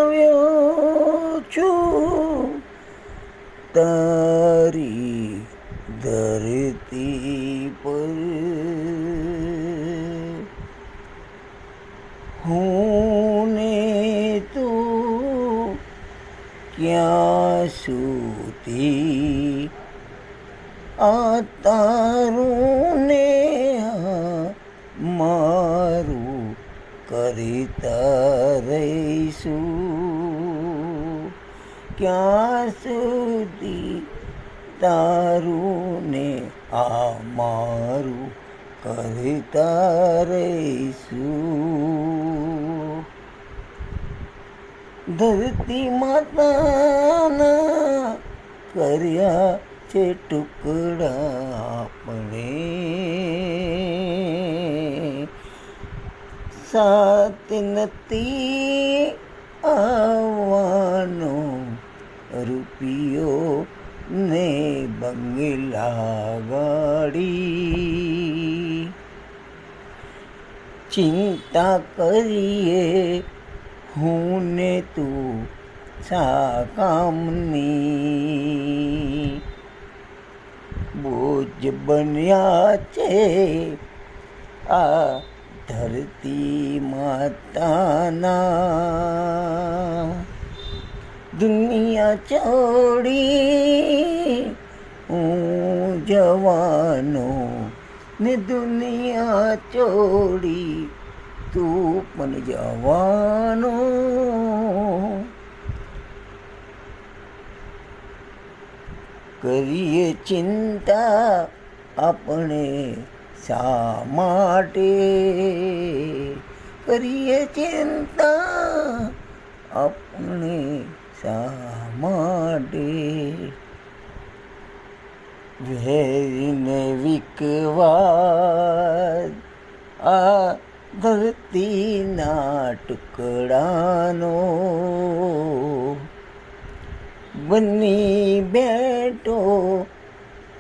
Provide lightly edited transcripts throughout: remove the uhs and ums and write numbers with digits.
આવ્યો છું તારી ધરતી પર, હું ને તું ક્યાં સુધી આ તારું ને મારું કરતા રહીશું, ક્યાં સુધી તારું ને આ મારું કરતા રહીશું. ધરતી માતાના કર્યા છે ટુકડા આપણે, સાથ નથી આવવાનો રૂપિયો ને બંગલા ગાડી. ચિંતા કરીએ હું ને તું શા કામની, બોજ બન્યા છે આ ધરતી માતાના. દુનિયા છોડી હું જવાનો ને દુનિયા છોડી તું પણ જવાનો. કરીએ ચિંતા આપણે શા માટે, કરીએ ચિંતા આપણે શા માટે. વેરીને વિકવાદ આ ધરતીના ટુકડાનો બની બેઠો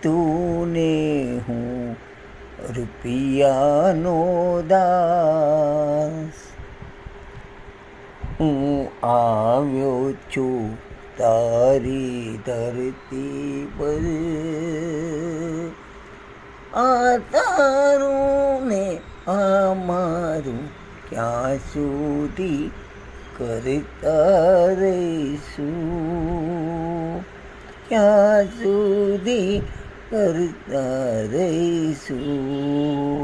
તું ને હું રૂપિયાનો દાસ. હું આવ્યો છું તારી ધરતી પર, આ તારું ને આ મારું ક્યાં સુધી કરતા રહીશું, ક્યાં સુધી કરતા રહીશું.